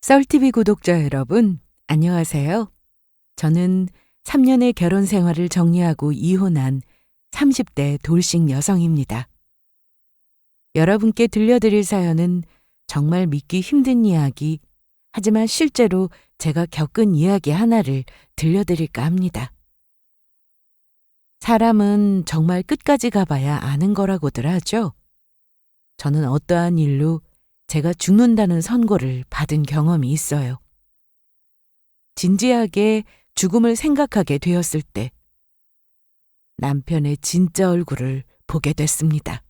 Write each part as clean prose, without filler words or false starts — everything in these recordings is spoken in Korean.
썰TV 구독자 여러분, 안녕하세요. 저는 3년의 결혼 생활을 정리하고 이혼한 30대 돌싱 여성입니다. 여러분께 들려드릴 사연은 정말 믿기 힘든 이야기, 하지만 실제로 제가 겪은 이야기 하나를 들려드릴까 합니다. 사람은 정말 끝까지 가봐야 아는 거라고들 하죠. 저는 어떠한 일로 제가 죽는다는 선고를 받은 경험이 있어요. 진지하게 죽음을 생각하게 되었을 때 남편의 진짜 얼굴을 보게 됐습니다.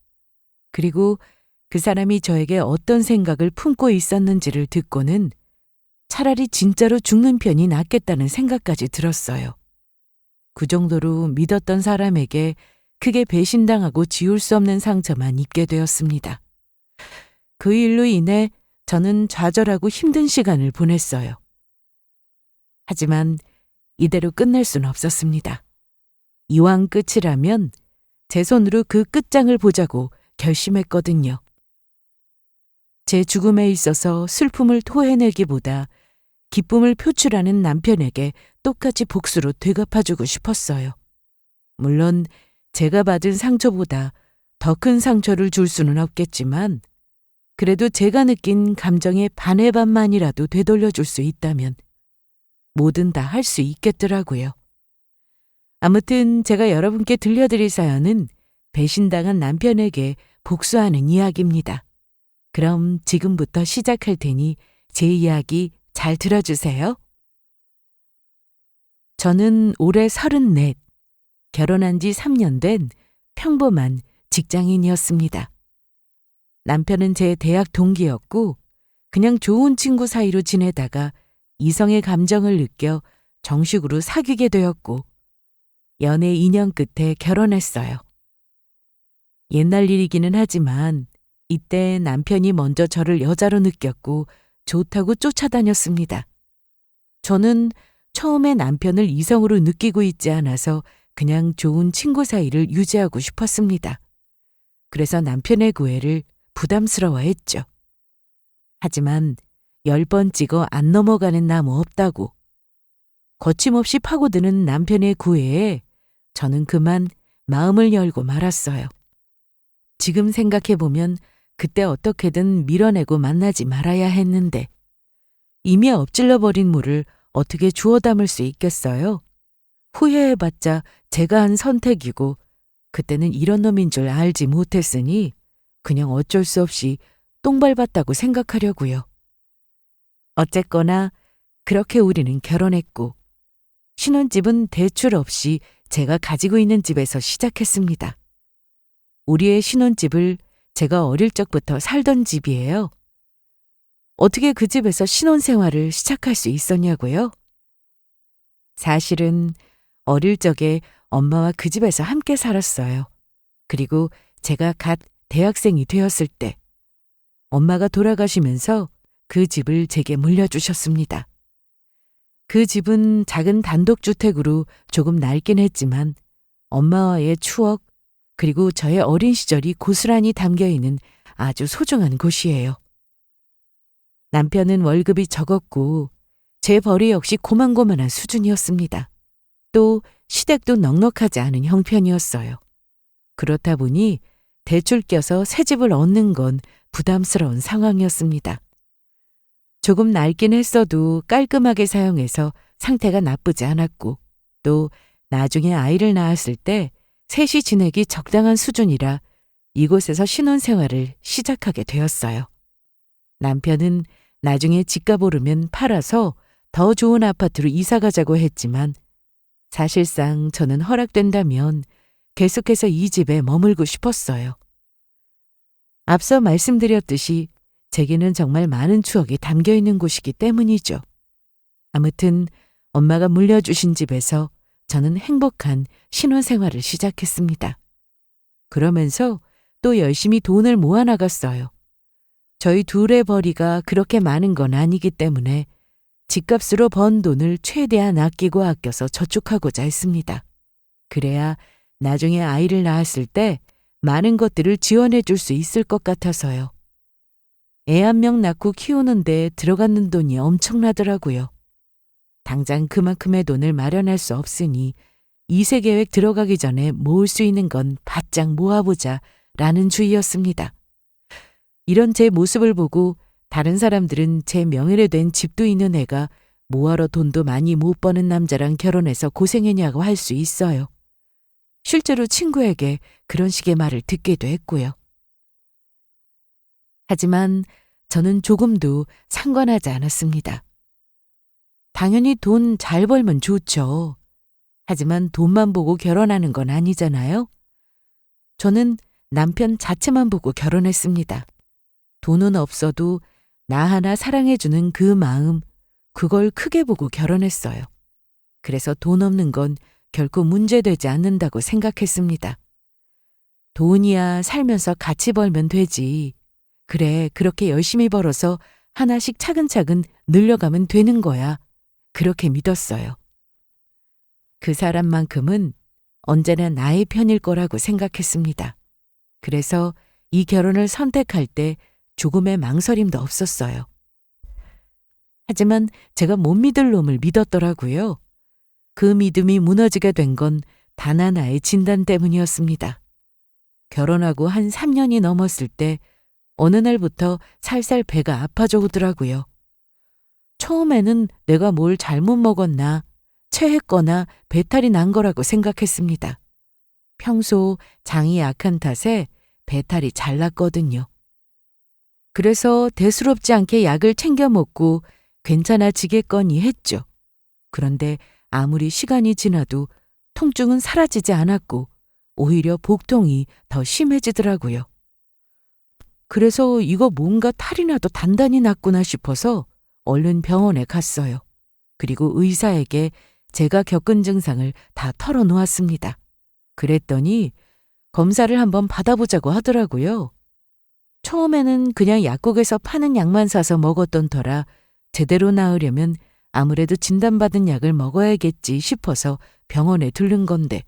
그리고 그 사람이 저에게 어떤 생각을 품고 있었는지를 듣고는 차라리 진짜로 죽는 편이 낫겠다는 생각까지 들었어요. 그 정도로 믿었던 사람에게 크게 배신당하고 지울 수 없는 상처만 입게 되었습니다. 그 일로 인해 저는 좌절하고 힘든 시간을 보냈어요. 하지만 이대로 끝낼 수는 없었습니다. 이왕 끝이라면 제 손으로 그 끝장을 보자고 결심했거든요. 제 죽음에 있어서 슬픔을 토해내기보다 기쁨을 표출하는 남편에게 똑같이 복수로 되갚아주고 싶었어요. 물론 제가 받은 상처보다 더 큰 상처를 줄 수는 없겠지만 그래도 제가 느낀 감정의 반의 반만이라도 되돌려줄 수 있다면 뭐든 다 할 수 있겠더라고요. 아무튼 제가 여러분께 들려드릴 사연은 배신당한 남편에게 복수하는 이야기입니다. 그럼 지금부터 시작할 테니 제 이야기 잘 들어주세요. 저는 올해 34, 결혼한 지 3년 된 평범한 직장인이었습니다. 남편은 제 대학 동기였고 그냥 좋은 친구 사이로 지내다가 이성의 감정을 느껴 정식으로 사귀게 되었고 연애 2년 끝에 결혼했어요. 옛날 일이기는 하지만 이때 남편이 먼저 저를 여자로 느꼈고 좋다고 쫓아다녔습니다. 저는 처음에 남편을 이성으로 느끼고 있지 않아서 그냥 좋은 친구 사이를 유지하고 싶었습니다. 그래서 남편의 구애를 부담스러워했죠. 하지만 10번 찍어 안 넘어가는 나무 없다고 거침없이 파고드는 남편의 구애에 저는 그만 마음을 열고 말았어요. 지금 생각해보면 그때 어떻게든 밀어내고 만나지 말아야 했는데 이미 엎질러버린 물을 어떻게 주워 담을 수 있겠어요? 후회해봤자 제가 한 선택이고 그때는 이런 놈인 줄 알지 못했으니 그냥 어쩔 수 없이 똥 밟았다고 생각하려고요. 어쨌거나 그렇게 우리는 결혼했고 신혼집은 대출 없이 제가 가지고 있는 집에서 시작했습니다. 우리의 신혼집을 제가 어릴 적부터 살던 집이에요. 어떻게 그 집에서 신혼생활을 시작할 수 있었냐고요? 사실은 어릴 적에 엄마와 그 집에서 함께 살았어요. 그리고 제가 갓 대학생이 되었을 때 엄마가 돌아가시면서 그 집을 제게 물려주셨습니다. 그 집은 작은 단독주택으로 조금 낡긴 했지만 엄마와의 추억 그리고 저의 어린 시절이 고스란히 담겨있는 아주 소중한 곳이에요. 남편은 월급이 적었고 제 벌이 역시 고만고만한 수준이었습니다. 또 시댁도 넉넉하지 않은 형편이었어요. 그렇다 보니 대출 껴서 새 집을 얻는 건 부담스러운 상황이었습니다. 조금 낡긴 했어도 깔끔하게 사용해서 상태가 나쁘지 않았고 또 나중에 아이를 낳았을 때 셋이 지내기 적당한 수준이라 이곳에서 신혼생활을 시작하게 되었어요. 남편은 나중에 집값 오르면 팔아서 더 좋은 아파트로 이사 가자고 했지만 사실상 저는 허락된다면 계속해서 이 집에 머물고 싶었어요. 앞서 말씀드렸듯이 제게는 정말 많은 추억이 담겨있는 곳이기 때문이죠. 아무튼 엄마가 물려주신 집에서 저는 행복한 신혼생활을 시작했습니다. 그러면서 또 열심히 돈을 모아나갔어요. 저희 둘의 벌이가 그렇게 많은 건 아니기 때문에 집값으로 번 돈을 최대한 아껴서 저축하고자 했습니다. 그래야 나중에 아이를 낳았을 때 많은 것들을 지원해 줄 수 있을 것 같아서요. 애 한 명 낳고 키우는데 들어가는 돈이 엄청나더라고요. 당장 그만큼의 돈을 마련할 수 없으니 2세 계획 들어가기 전에 모을 수 있는 건 바짝 모아보자 라는 주의였습니다. 이런 제 모습을 보고 다른 사람들은 제 명의로 된 집도 있는 애가 뭐하러 돈도 많이 못 버는 남자랑 결혼해서 고생했냐고 할 수 있어요. 실제로 친구에게 그런 식의 말을 듣기도 했고요. 하지만 저는 조금도 상관하지 않았습니다. 당연히 돈 잘 벌면 좋죠. 하지만 돈만 보고 결혼하는 건 아니잖아요. 저는 남편 자체만 보고 결혼했습니다. 돈은 없어도 나 하나 사랑해주는 그 마음, 그걸 크게 보고 결혼했어요. 그래서 돈 없는 건 결코 문제되지 않는다고 생각했습니다. 돈이야 살면서 같이 벌면 되지. 그래, 그렇게 열심히 벌어서 하나씩 차근차근 늘려가면 되는 거야. 그렇게 믿었어요. 그 사람만큼은 언제나 나의 편일 거라고 생각했습니다. 그래서 이 결혼을 선택할 때 조금의 망설임도 없었어요. 하지만 제가 못 믿을 놈을 믿었더라고요. 그 믿음이 무너지게 된 건 단 하나의 진단 때문이었습니다. 결혼하고 한 3년이 넘었을 때 어느 날부터 살살 배가 아파져 오더라고요. 처음에는 내가 뭘 잘못 먹었나, 체했거나 배탈이 난 거라고 생각했습니다. 평소 장이 약한 탓에 배탈이 잘 났거든요. 그래서 대수롭지 않게 약을 챙겨 먹고 괜찮아지겠거니 했죠. 그런데 아무리 시간이 지나도 통증은 사라지지 않았고 오히려 복통이 더 심해지더라고요. 그래서 이거 뭔가 탈이 나도 단단히 났구나 싶어서 얼른 병원에 갔어요. 그리고 의사에게 제가 겪은 증상을 다 털어놓았습니다. 그랬더니 검사를 한번 받아보자고 하더라고요. 처음에는 그냥 약국에서 파는 약만 사서 먹었던 터라 제대로 나으려면 아무래도 진단받은 약을 먹어야겠지 싶어서 병원에 들른 건데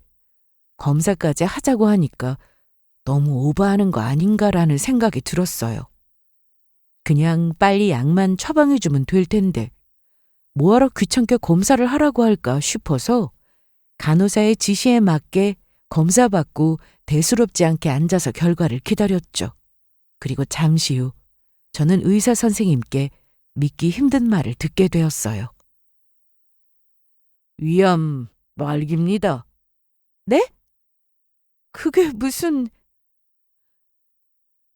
검사까지 하자고 하니까 너무 오버하는 거 아닌가라는 생각이 들었어요. 그냥 빨리 약만 처방해주면 될 텐데 뭐하러 귀찮게 검사를 하라고 할까 싶어서 간호사의 지시에 맞게 검사받고 대수롭지 않게 앉아서 결과를 기다렸죠. 그리고 잠시 후 저는 의사 선생님께 믿기 힘든 말을 듣게 되었어요. 위암 말기입니다. 네? 그게 무슨...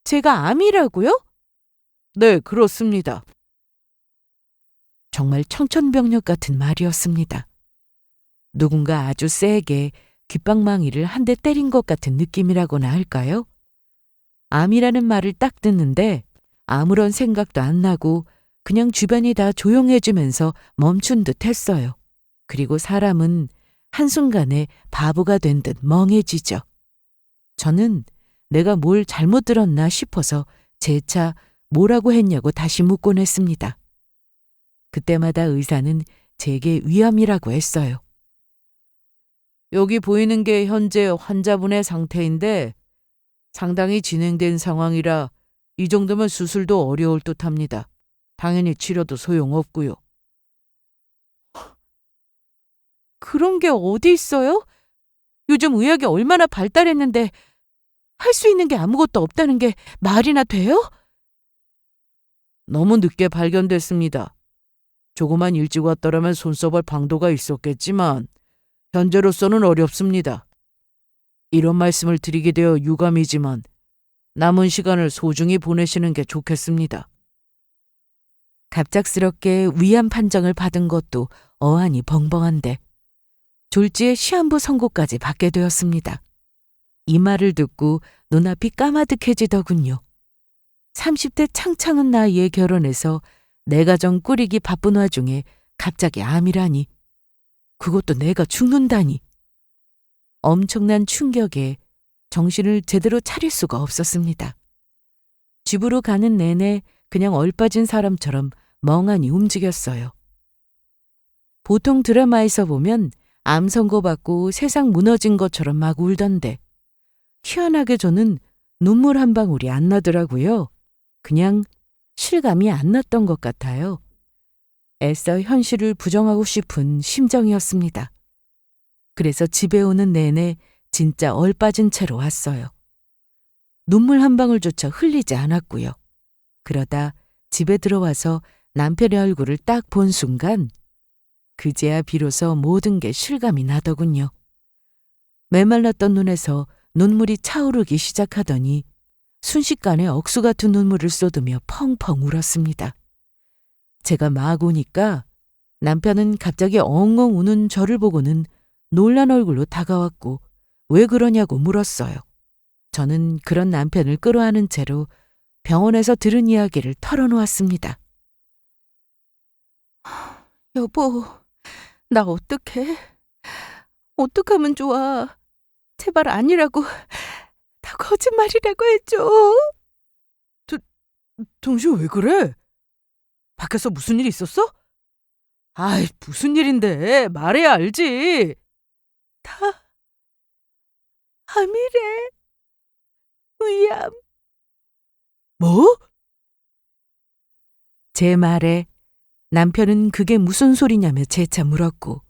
제가 암이라고요? 네, 그렇습니다. 정말 청천벽력 같은 말이었습니다. 누군가 아주 세게 귓방망이를 한 대 때린 것 같은 느낌이라고나 할까요? 암이라는 말을 딱 듣는데 아무런 생각도 안 나고 그냥 주변이 다 조용해지면서 멈춘 듯 했어요. 그리고 사람은 한순간에 바보가 된 듯 멍해지죠. 저는 내가 뭘 잘못 들었나 싶어서 재차 뭐라고 했냐고 다시 묻곤 했습니다. 그때마다 의사는 제게 위암이라고 했어요. 여기 보이는 게 현재 환자분의 상태인데 상당히 진행된 상황이라 이 정도면 수술도 어려울 듯합니다. 당연히 치료도 소용없고요. 그런 게 어디 있어요? 요즘 의학이 얼마나 발달했는데 할 수 있는 게 아무것도 없다는 게 말이나 돼요? 너무 늦게 발견됐습니다. 조금만 일찍 왔더라면 손써볼 방도가 있었겠지만 현재로서는 어렵습니다. 이런 말씀을 드리게 되어 유감이지만 남은 시간을 소중히 보내시는 게 좋겠습니다. 갑작스럽게 위암 판정을 받은 것도 어안이 벙벙한데 졸지에 시한부 선고까지 받게 되었습니다. 이 말을 듣고 눈앞이 까마득해지더군요. 30대 창창한 나이에 결혼해서 내 가정 꾸리기 바쁜 와중에 갑자기 암이라니. 그것도 내가 죽는다니. 엄청난 충격에 정신을 제대로 차릴 수가 없었습니다. 집으로 가는 내내 그냥 얼빠진 사람처럼 멍하니 움직였어요. 보통 드라마에서 보면 암 선고받고 세상 무너진 것처럼 막 울던데 희한하게 저는 눈물 한 방울이 안 나더라고요. 그냥 실감이 안 났던 것 같아요. 애써 현실을 부정하고 싶은 심정이었습니다. 그래서 집에 오는 내내 진짜 얼빠진 채로 왔어요. 눈물 한 방울조차 흘리지 않았고요. 그러다 집에 들어와서 남편의 얼굴을 딱 본 순간 그제야 비로소 모든 게 실감이 나더군요. 메말랐던 눈에서 눈물이 차오르기 시작하더니 순식간에 억수 같은 눈물을 쏟으며 펑펑 울었습니다. 제가 막 우니까 남편은 갑자기 엉엉 우는 저를 보고는 놀란 얼굴로 다가왔고 왜 그러냐고 물었어요. 저는 그런 남편을 끌어안은 채로 병원에서 들은 이야기를 털어놓았습니다. 여보, 나 어떡해? 어떡하면 좋아? 제발 아니라고, 다 거짓말이라고 해줘. 동주 왜 그래? 밖에서 무슨 일 있었어? 아이, 무슨 일인데? 말해야 알지. 다 암이래. 위암. 뭐? 제 말에 남편은 그게 무슨 소리냐며 재차 물었고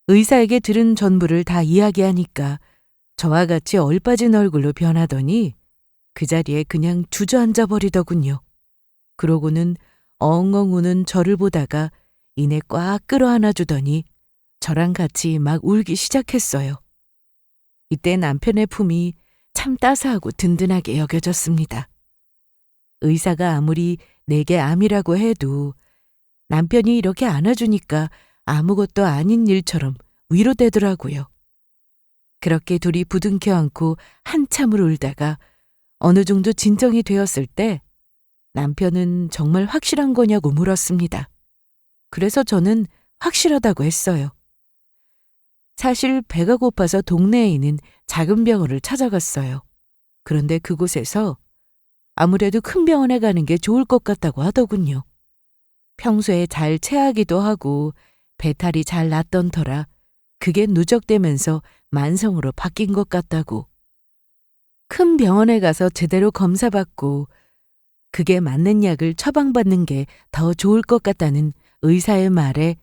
의사에게 들은 전부를 다 이야기하니까 저와 같이 얼빠진 얼굴로 변하더니 그 자리에 그냥 주저앉아 버리더군요. 그러고는 엉엉 우는 저를 보다가 이내 꽉 끌어안아 주더니 저랑 같이 막 울기 시작했어요. 이때 남편의 품이 참 따스하고 든든하게 여겨졌습니다. 의사가 아무리 내게 암이라고 해도 남편이 이렇게 안아주니까 아무것도 아닌 일처럼 위로되더라고요. 그렇게 둘이 부둥켜 안고 한참을 울다가 어느 정도 진정이 되었을 때 남편은 정말 확실한 거냐고 물었습니다. 그래서 저는 확실하다고 했어요. 사실 배가 고파서 동네에 있는 작은 병원을 찾아갔어요. 그런데 그곳에서 아무래도 큰 병원에 가는 게 좋을 것 같다고 하더군요. 평소에 잘 체하기도 하고 배탈이 잘 났던 터라 그게 누적되면서 만성으로 바뀐 것 같다고. 큰 병원에 가서 제대로 검사받고 그게 맞는 약을 처방받는 게 더 좋을 것 같다는 의사의 말에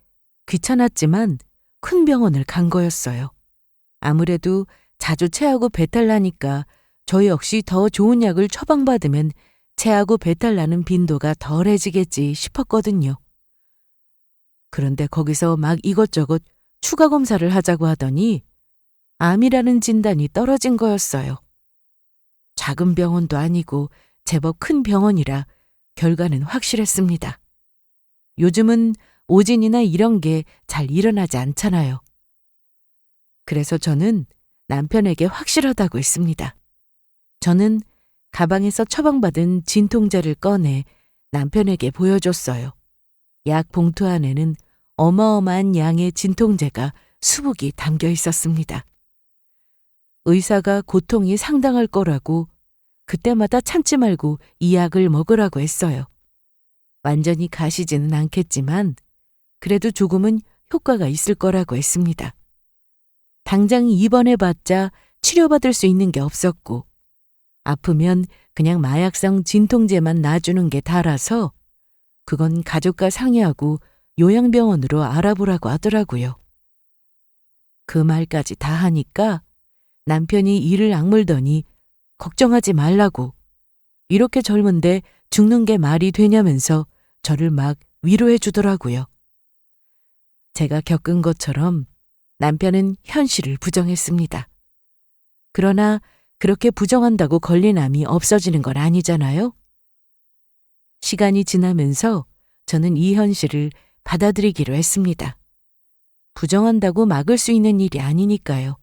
귀찮았지만 큰 병원을 간 거였어요. 아무래도 자주 체하고 배탈 나니까 저 역시 더 좋은 약을 처방받으면 체하고 배탈 나는 빈도가 덜해지겠지 싶었거든요. 그런데 거기서 막 이것저것 추가 검사를 하자고 하더니 암이라는 진단이 떨어진 거였어요. 작은 병원도 아니고 제법 큰 병원이라 결과는 확실했습니다. 요즘은 오진이나 이런 게 잘 일어나지 않잖아요. 그래서 저는 남편에게 확실하다고 했습니다. 저는 가방에서 처방받은 진통제를 꺼내 남편에게 보여줬어요. 약 봉투 안에는 어마어마한 양의 진통제가 수북이 담겨 있었습니다. 의사가 고통이 상당할 거라고 그때마다 참지 말고 이 약을 먹으라고 했어요. 완전히 가시지는 않겠지만 그래도 조금은 효과가 있을 거라고 했습니다. 당장 입원해봤자 치료받을 수 있는 게 없었고 아프면 그냥 마약성 진통제만 놔주는 게 다라서 그건 가족과 상의하고 요양병원으로 알아보라고 하더라고요. 그 말까지 다 하니까 남편이 이를 악물더니 걱정하지 말라고 이렇게 젊은데 죽는 게 말이 되냐면서 저를 막 위로해 주더라고요. 제가 겪은 것처럼 남편은 현실을 부정했습니다. 그러나 그렇게 부정한다고 걸린 암이 없어지는 건 아니잖아요. 시간이 지나면서 저는 이 현실을 받아들이기로 했습니다. 부정한다고 막을 수 있는 일이 아니니까요.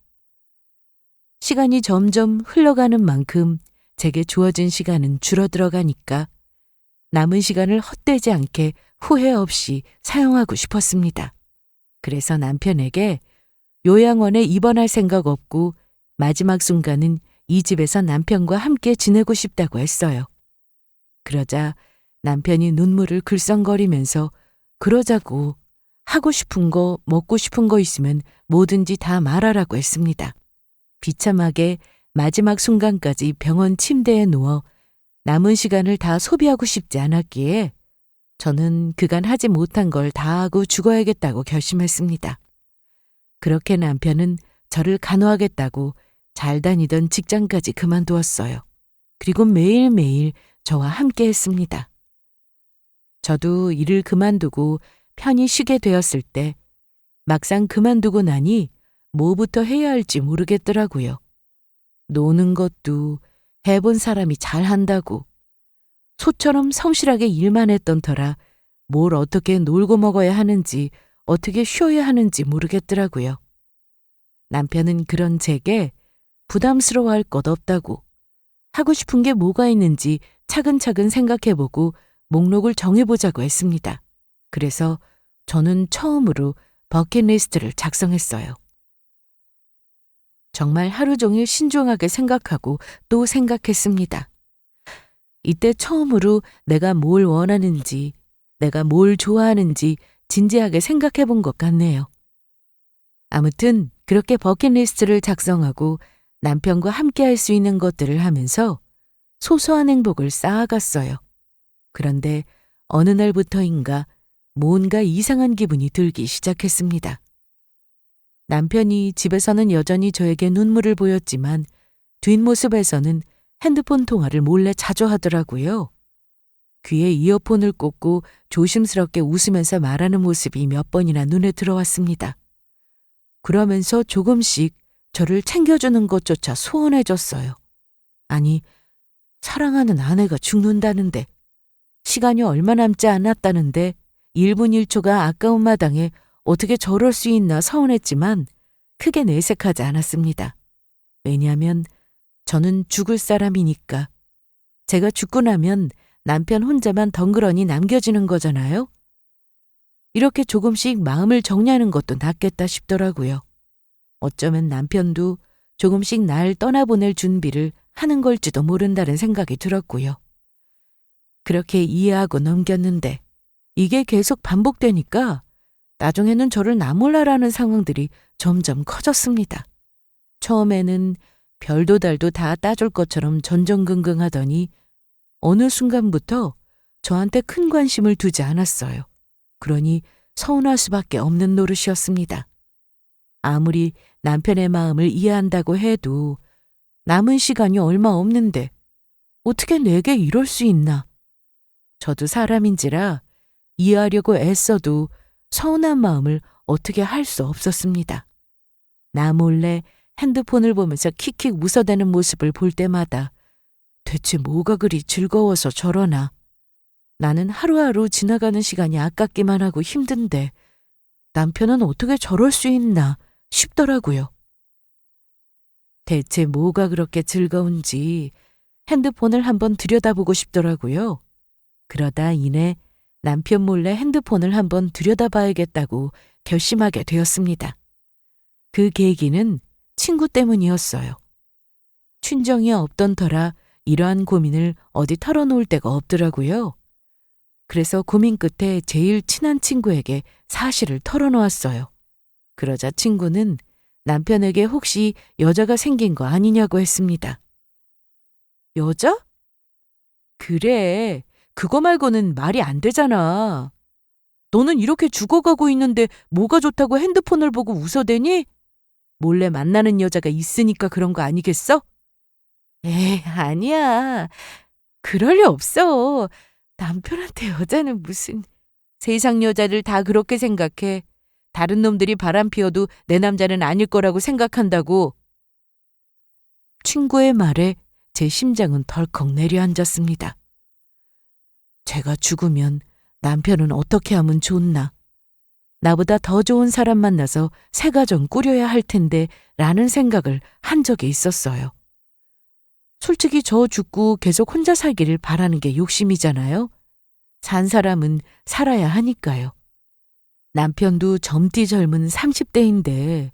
시간이 점점 흘러가는 만큼 제게 주어진 시간은 줄어들어가니까 남은 시간을 헛되지 않게 후회 없이 사용하고 싶었습니다. 그래서 남편에게 요양원에 입원할 생각 없고 마지막 순간은 이 집에서 남편과 함께 지내고 싶다고 했어요. 그러자 남편이 눈물을 글썽거리면서 그러자고 하고 싶은 거, 먹고 싶은 거 있으면 뭐든지 다 말하라고 했습니다. 비참하게 마지막 순간까지 병원 침대에 누워 남은 시간을 다 소비하고 싶지 않았기에 저는 그간 하지 못한 걸 다 하고 죽어야겠다고 결심했습니다. 그렇게 남편은 저를 간호하겠다고 잘 다니던 직장까지 그만두었어요. 그리고 매일매일 저와 함께 했습니다. 저도 일을 그만두고 편히 쉬게 되었을 때 막상 그만두고 나니 뭐부터 해야 할지 모르겠더라고요. 노는 것도 해본 사람이 잘한다고 소처럼 성실하게 일만 했던 터라 뭘 어떻게 놀고 먹어야 하는지 어떻게 쉬어야 하는지 모르겠더라고요. 남편은 그런 제게 부담스러워할 것 없다고 하고 싶은 게 뭐가 있는지 차근차근 생각해보고 목록을 정해보자고 했습니다. 그래서 저는 처음으로 버킷리스트를 작성했어요. 정말 하루 종일 신중하게 생각하고 또 생각했습니다. 이때 처음으로 내가 뭘 원하는지, 내가 뭘 좋아하는지 진지하게 생각해 본 것 같네요. 아무튼 그렇게 버킷리스트를 작성하고 남편과 함께 할 수 있는 것들을 하면서 소소한 행복을 쌓아갔어요. 그런데 어느 날부터인가 뭔가 이상한 기분이 들기 시작했습니다. 남편이 집에서는 여전히 저에게 눈물을 보였지만 뒷모습에서는 핸드폰 통화를 몰래 자주 하더라고요. 귀에 이어폰을 꽂고 조심스럽게 웃으면서 말하는 모습이 몇 번이나 눈에 들어왔습니다. 그러면서 조금씩 저를 챙겨주는 것조차 소원해졌어요. 아니, 사랑하는 아내가 죽는다는데, 시간이 얼마 남지 않았다는데 1분 1초가 아까운 마당에 어떻게 저럴 수 있나 서운했지만 크게 내색하지 않았습니다. 왜냐하면 저는 죽을 사람이니까. 제가 죽고 나면 남편 혼자만 덩그러니 남겨지는 거잖아요. 이렇게 조금씩 마음을 정리하는 것도 낫겠다 싶더라고요. 어쩌면 남편도 조금씩 날 떠나보낼 준비를 하는 걸지도 모른다는 생각이 들었고요. 그렇게 이해하고 넘겼는데 이게 계속 반복되니까 나중에는 저를 나몰라라는 상황들이 점점 커졌습니다. 처음에는 별도 달도 다 따줄 것처럼 전전긍긍하더니 어느 순간부터 저한테 큰 관심을 두지 않았어요. 그러니 서운할 수밖에 없는 노릇이었습니다. 아무리 남편의 마음을 이해한다고 해도 남은 시간이 얼마 없는데 어떻게 내게 이럴 수 있나. 저도 사람인지라 이해하려고 애써도 서운한 마음을 어떻게 할 수 없었습니다. 나 몰래 핸드폰을 보면서 킥킥 웃어대는 모습을 볼 때마다 대체 뭐가 그리 즐거워서 저러나. 나는 하루하루 지나가는 시간이 아깝기만 하고 힘든데 남편은 어떻게 저럴 수 있나 싶더라고요. 대체 뭐가 그렇게 즐거운지 핸드폰을 한번 들여다보고 싶더라고요. 그러다 이내 남편 몰래 핸드폰을 한번 들여다봐야겠다고 결심하게 되었습니다. 그 계기는 친구 때문이었어요. 친정이 없던 터라 이러한 고민을 어디 털어놓을 데가 없더라고요. 그래서 고민 끝에 제일 친한 친구에게 사실을 털어놓았어요. 그러자 친구는 남편에게 혹시 여자가 생긴 거 아니냐고 했습니다. 여자? 그래, 그거 말고는 말이 안 되잖아. 너는 이렇게 죽어가고 있는데 뭐가 좋다고 핸드폰을 보고 웃어대니? 몰래 만나는 여자가 있으니까 그런 거 아니겠어? 에이, 아니야. 그럴 리 없어. 남편한테 여자는 무슨. 세상 여자를 다 그렇게 생각해. 다른 놈들이 바람 피워도 내 남자는 아닐 거라고 생각한다고. 친구의 말에 제 심장은 덜컥 내려앉았습니다. 제가 죽으면 남편은 어떻게 하면 좋나. 나보다 더 좋은 사람 만나서 새 가정 꾸려야 할 텐데 라는 생각을 한 적이 있었어요. 솔직히 저 죽고 계속 혼자 살기를 바라는 게 욕심이잖아요. 산 사람은 살아야 하니까요. 남편도 젊디 젊은 30대인데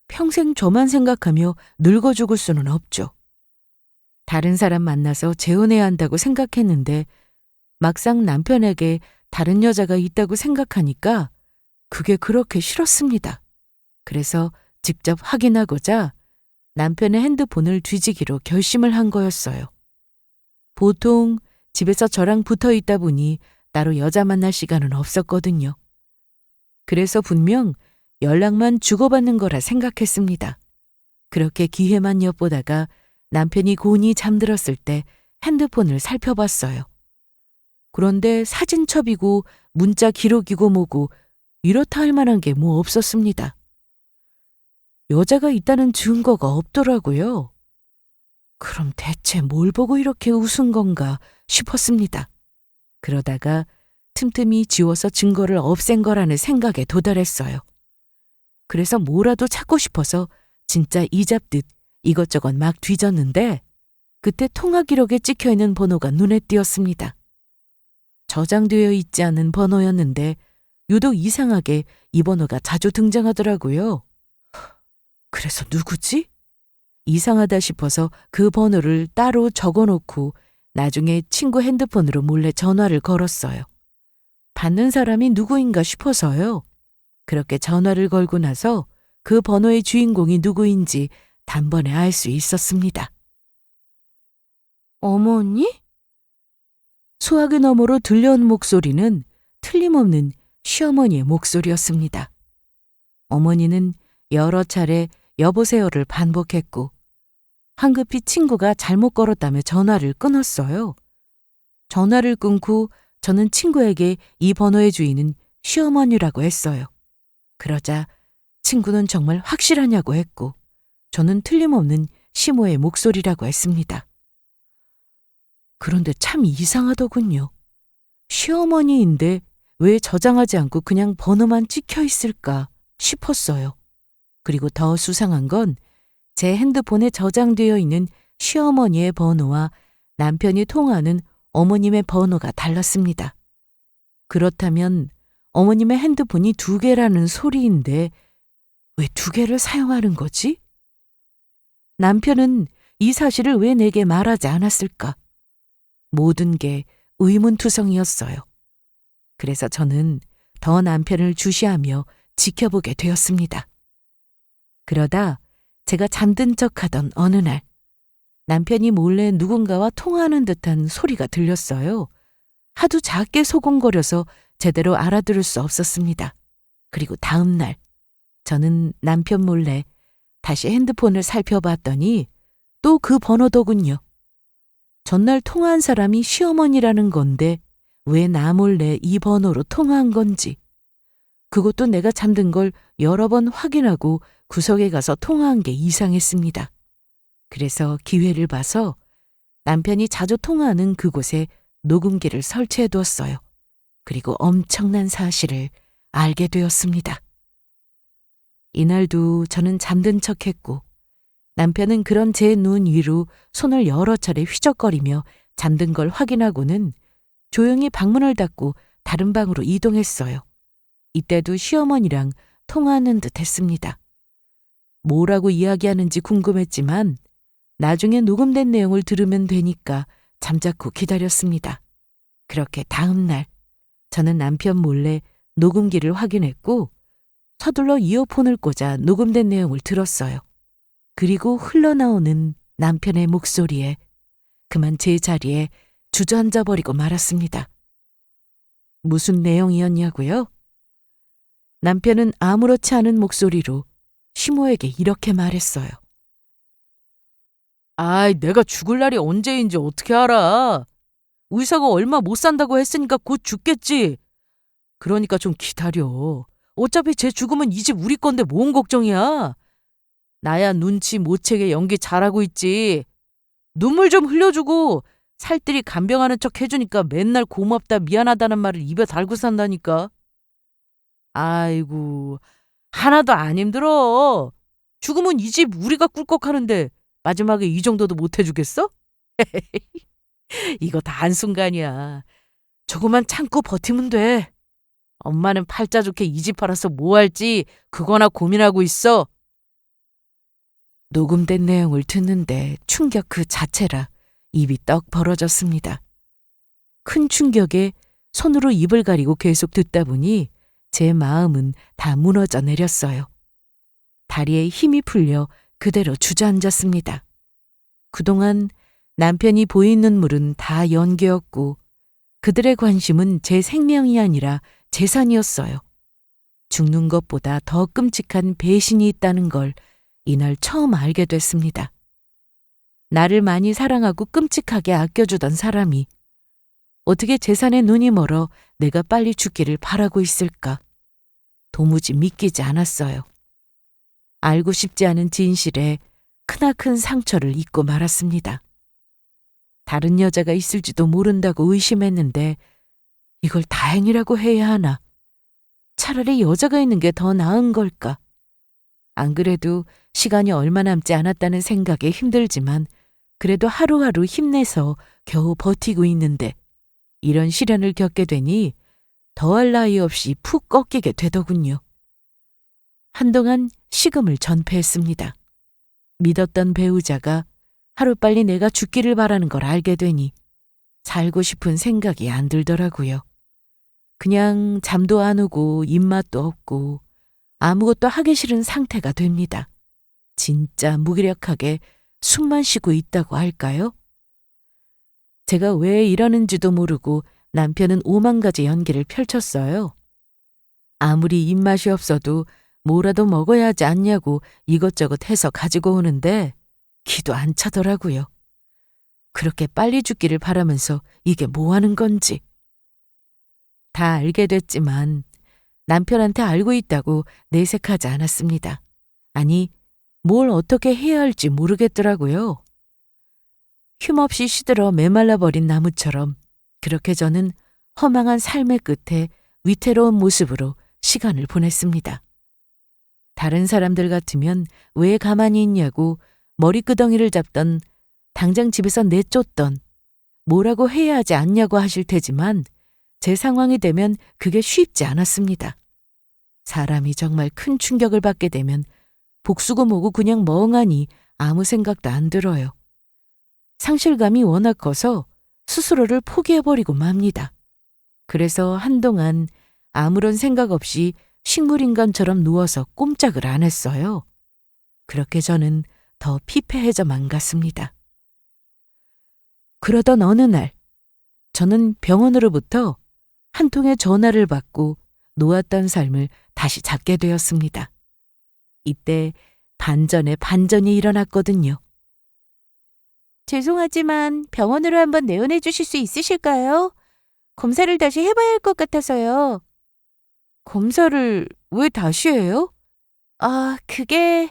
평생 저만 생각하며 늙어 죽을 수는 없죠. 다른 사람 만나서 재혼해야 한다고 생각했는데 막상 남편에게 다른 여자가 있다고 생각하니까 그게 그렇게 싫었습니다. 그래서 직접 확인하고자 남편의 핸드폰을 뒤지기로 결심을 한 거였어요. 보통 집에서 저랑 붙어 있다 보니 따로 여자 만날 시간은 없었거든요. 그래서 분명 연락만 주고받는 거라 생각했습니다. 그렇게 기회만 엿보다가 남편이 곤히 잠들었을 때 핸드폰을 살펴봤어요. 그런데 사진첩이고 문자 기록이고 뭐고 이렇다 할 만한 게 뭐 없었습니다. 여자가 있다는 증거가 없더라고요. 그럼 대체 뭘 보고 이렇게 웃은 건가 싶었습니다. 그러다가 틈틈이 지워서 증거를 없앤 거라는 생각에 도달했어요. 그래서 뭐라도 찾고 싶어서 진짜 이잡듯 이것저것 막 뒤졌는데 그때 통화 기록에 찍혀있는 번호가 눈에 띄었습니다. 저장되어 있지 않은 번호였는데 유독 이상하게 이 번호가 자주 등장하더라고요. 그래서 누구지? 이상하다 싶어서 그 번호를 따로 적어놓고 나중에 친구 핸드폰으로 몰래 전화를 걸었어요. 받는 사람이 누구인가 싶어서요. 그렇게 전화를 걸고 나서 그 번호의 주인공이 누구인지 단번에 알 수 있었습니다. 어머니? 수화기 너머로 들려온 목소리는 틀림없는 시어머니의 목소리였습니다. 어머니는 여러 차례 여보세요를 반복했고 황급히 친구가 잘못 걸었다며 전화를 끊었어요. 전화를 끊고 저는 친구에게 이 번호의 주인은 시어머니라고 했어요. 그러자 친구는 정말 확실하냐고 했고 저는 틀림없는 시모의 목소리라고 했습니다. 그런데 참 이상하더군요. 시어머니인데 왜 저장하지 않고 그냥 번호만 찍혀 있을까 싶었어요. 그리고 더 수상한 건 제 핸드폰에 저장되어 있는 시어머니의 번호와 남편이 통화하는 어머님의 번호가 달랐습니다. 그렇다면 어머님의 핸드폰이 2개라는 소리인데 왜 2개를 사용하는 거지? 남편은 이 사실을 왜 내게 말하지 않았을까? 모든 게 의문투성이었어요. 그래서 저는 더 남편을 주시하며 지켜보게 되었습니다. 그러다 제가 잠든 척하던 어느 날 남편이 몰래 누군가와 통화하는 듯한 소리가 들렸어요. 하도 작게 소곤거려서 제대로 알아들을 수 없었습니다. 그리고 다음 날 저는 남편 몰래 다시 핸드폰을 살펴봤더니 또 그 번호더군요. 전날 통화한 사람이 시어머니라는 건데 왜 나 몰래 이 번호로 통화한 건지. 그것도 내가 잠든 걸 여러 번 확인하고 구석에 가서 통화한 게 이상했습니다. 그래서 기회를 봐서 남편이 자주 통화하는 그곳에 녹음기를 설치해 두었어요. 그리고 엄청난 사실을 알게 되었습니다. 이날도 저는 잠든 척했고 남편은 그런 제 눈 위로 손을 여러 차례 휘적거리며 잠든 걸 확인하고는 조용히 방문을 닫고 다른 방으로 이동했어요. 이때도 시어머니랑 통화하는 듯 했습니다. 뭐라고 이야기하는지 궁금했지만 나중에 녹음된 내용을 들으면 되니까 잠자코 기다렸습니다. 그렇게 다음 날 저는 남편 몰래 녹음기를 확인했고 서둘러 이어폰을 꽂아 녹음된 내용을 들었어요. 그리고 흘러나오는 남편의 목소리에 그만 제 자리에 주저앉아 버리고 말았습니다. 무슨 내용이었냐고요? 남편은 아무렇지 않은 목소리로 시모에게 이렇게 말했어요. 아이, 내가 죽을 날이 언제인지 어떻게 알아? 의사가 얼마 못 산다고 했으니까 곧 죽겠지. 그러니까 좀 기다려. 어차피 제 죽으면 이 집 우리 건데 뭔 걱정이야. 나야 눈치 못 채게 연기 잘하고 있지. 눈물 좀 흘려주고 살뜰히 간병하는 척 해주니까 맨날 고맙다 미안하다는 말을 입에 달고 산다니까. 아이고, 하나도 안 힘들어. 죽으면 이 집 우리가 꿀꺽하는데 마지막에 이 정도도 못 해주겠어? 이거 다 한순간이야. 조금만 참고 버티면 돼. 엄마는 팔자 좋게 이 집 팔아서 뭐 할지 그거나 고민하고 있어. 녹음된 내용을 듣는데 충격 그 자체라 입이 떡 벌어졌습니다. 큰 충격에 손으로 입을 가리고 계속 듣다 보니 제 마음은 다 무너져 내렸어요. 다리에 힘이 풀려 그대로 주저앉았습니다. 그동안 남편이 보인 눈물은 다 연기였고 그들의 관심은 제 생명이 아니라 재산이었어요. 죽는 것보다 더 끔찍한 배신이 있다는 걸 이날 처음 알게 됐습니다. 나를 많이 사랑하고 끔찍하게 아껴주던 사람이 어떻게 재산에 눈이 멀어 내가 빨리 죽기를 바라고 있을까? 도무지 믿기지 않았어요. 알고 싶지 않은 진실에 크나큰 상처를 입고 말았습니다. 다른 여자가 있을지도 모른다고 의심했는데 이걸 다행이라고 해야 하나? 차라리 여자가 있는 게 더 나은 걸까? 안 그래도 시간이 얼마 남지 않았다는 생각에 힘들지만 그래도 하루하루 힘내서 겨우 버티고 있는데 이런 시련을 겪게 되니 더할 나위 없이 푹 꺾이게 되더군요. 한동안 식음을 전폐했습니다. 믿었던 배우자가 하루빨리 내가 죽기를 바라는 걸 알게 되니 살고 싶은 생각이 안 들더라고요. 그냥 잠도 안 오고 입맛도 없고 아무것도 하기 싫은 상태가 됩니다. 진짜 무기력하게 숨만 쉬고 있다고 할까요? 제가 왜 이러는지도 모르고 남편은 오만 가지 연기를 펼쳤어요. 아무리 입맛이 없어도 뭐라도 먹어야 하지 않냐고 이것저것 해서 가지고 오는데 기도 안 차더라고요. 그렇게 빨리 죽기를 바라면서 이게 뭐 하는 건지. 다 알게 됐지만 남편한테 알고 있다고 내색하지 않았습니다. 아니, 뭘 어떻게 해야 할지 모르겠더라고요. 힘없이 시들어 메말라버린 나무처럼 그렇게 저는 허망한 삶의 끝에 위태로운 모습으로 시간을 보냈습니다. 다른 사람들 같으면 왜 가만히 있냐고 머리끄덩이를 잡던, 당장 집에서 내쫓던, 뭐라고 해야 하지 않냐고 하실 테지만 제 상황이 되면 그게 쉽지 않았습니다. 사람이 정말 큰 충격을 받게 되면 복수고 뭐고 그냥 멍하니 아무 생각도 안 들어요. 상실감이 워낙 커서 스스로를 포기해버리고 맙니다. 그래서 한동안 아무런 생각 없이 식물인간처럼 누워서 꼼짝을 안 했어요. 그렇게 저는 더 피폐해져만 갔습니다. 그러던 어느 날 저는 병원으로부터 한 통의 전화를 받고 놓았던 삶을 다시 찾게 되었습니다. 이때 반전에 반전이 일어났거든요. 죄송하지만 병원으로 한번 내원해 주실 수 있으실까요? 검사를 다시 해봐야 할 것 같아서요. 검사를 왜 다시 해요? 그게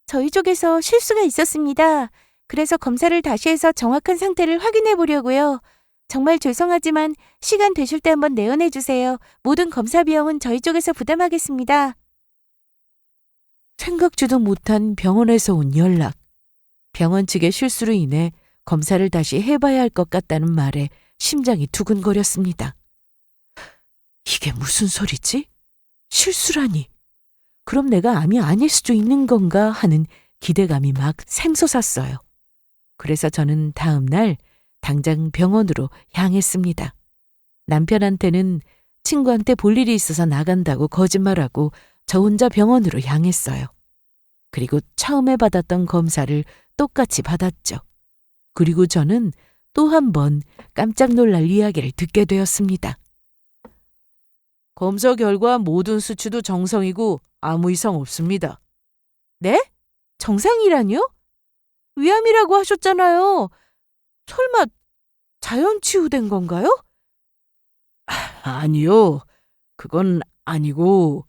저희 쪽에서 실수가 있었습니다. 그래서 검사를 다시 해서 정확한 상태를 확인해 보려고요. 정말 죄송하지만 시간 되실 때 한번 내원해 주세요. 모든 검사 비용은 저희 쪽에서 부담하겠습니다. 생각지도 못한 병원에서 온 연락. 병원 측의 실수로 인해 검사를 다시 해봐야 할 것 같다는 말에 심장이 두근거렸습니다. 이게 무슨 소리지? 실수라니. 그럼 내가 암이 아닐 수도 있는 건가 하는 기대감이 막 샘솟았어요. 그래서 저는 다음 날 당장 병원으로 향했습니다. 남편한테는 친구한테 볼 일이 있어서 나간다고 거짓말하고 저 혼자 병원으로 향했어요. 그리고 처음에 받았던 검사를 똑같이 받았죠. 그리고 저는 또 한 번 깜짝 놀랄 이야기를 듣게 되었습니다. 검사 결과 모든 수치도 정상이고 아무 이상 없습니다. 네? 정상이라뇨? 위암이라고 하셨잖아요. 설마 자연 치유된 건가요? 아니요. 그건 아니고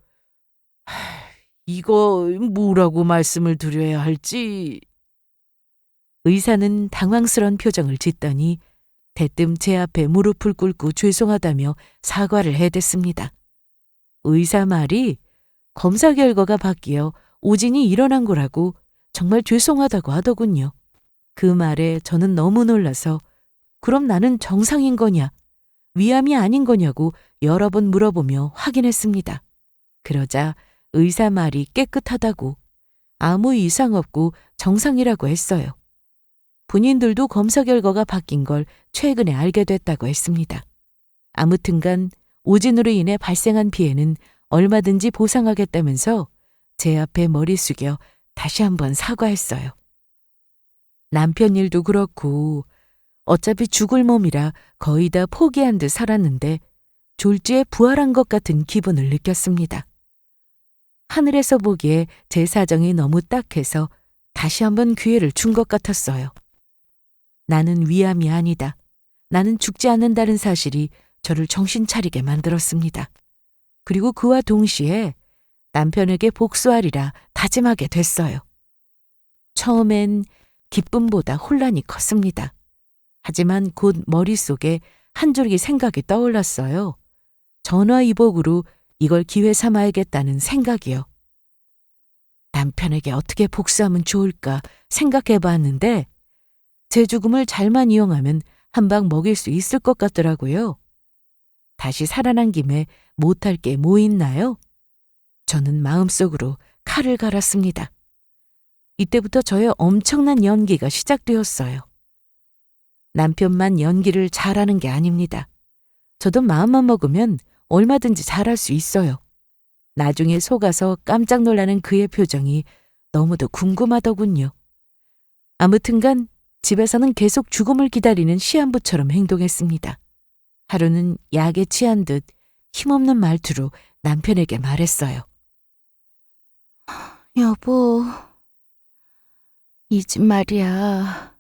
이거 뭐라고 말씀을 드려야 할지. 의사는 당황스런 표정을 짓더니 대뜸 제 앞에 무릎을 꿇고 죄송하다며 사과를 해댔습니다. 의사 말이 검사 결과가 바뀌어 오진이 일어난 거라고 정말 죄송하다고 하더군요. 그 말에 저는 너무 놀라서 그럼 나는 정상인 거냐, 위암이 아닌 거냐고 여러 번 물어보며 확인했습니다. 그러자 의사 말이 깨끗하다고 아무 이상 없고 정상이라고 했어요. 본인들도 검사 결과가 바뀐 걸 최근에 알게 됐다고 했습니다. 아무튼간 오진으로 인해 발생한 피해는 얼마든지 보상하겠다면서 제 앞에 머리 숙여 다시 한번 사과했어요. 남편 일도 그렇고 어차피 죽을 몸이라 거의 다 포기한 듯 살았는데 졸지에 부활한 것 같은 기분을 느꼈습니다. 하늘에서 보기에 제 사정이 너무 딱해서 다시 한번 기회를 준 것 같았어요. 나는 위암이 아니다. 나는 죽지 않는다는 사실이 저를 정신 차리게 만들었습니다. 그리고 그와 동시에 남편에게 복수하리라 다짐하게 됐어요. 처음엔 기쁨보다 혼란이 컸습니다. 하지만 곧 머릿속에 한 줄기 생각이 떠올랐어요. 전화위복으로 이걸 기회 삼아야겠다는 생각이요. 남편에게 어떻게 복수하면 좋을까 생각해 봤는데 제 죽음을 잘만 이용하면 한 방 먹일 수 있을 것 같더라고요. 다시 살아난 김에 못할 게 뭐 있나요? 저는 마음속으로 칼을 갈았습니다. 이때부터 저의 엄청난 연기가 시작되었어요. 남편만 연기를 잘하는 게 아닙니다. 저도 마음만 먹으면 얼마든지 잘할 수 있어요. 나중에 속아서 깜짝 놀라는 그의 표정이 너무도 궁금하더군요. 아무튼간 집에서는 계속 죽음을 기다리는 시한부처럼 행동했습니다. 하루는 약에 취한 듯 힘없는 말투로 남편에게 말했어요. 여보, 이 집 말이야.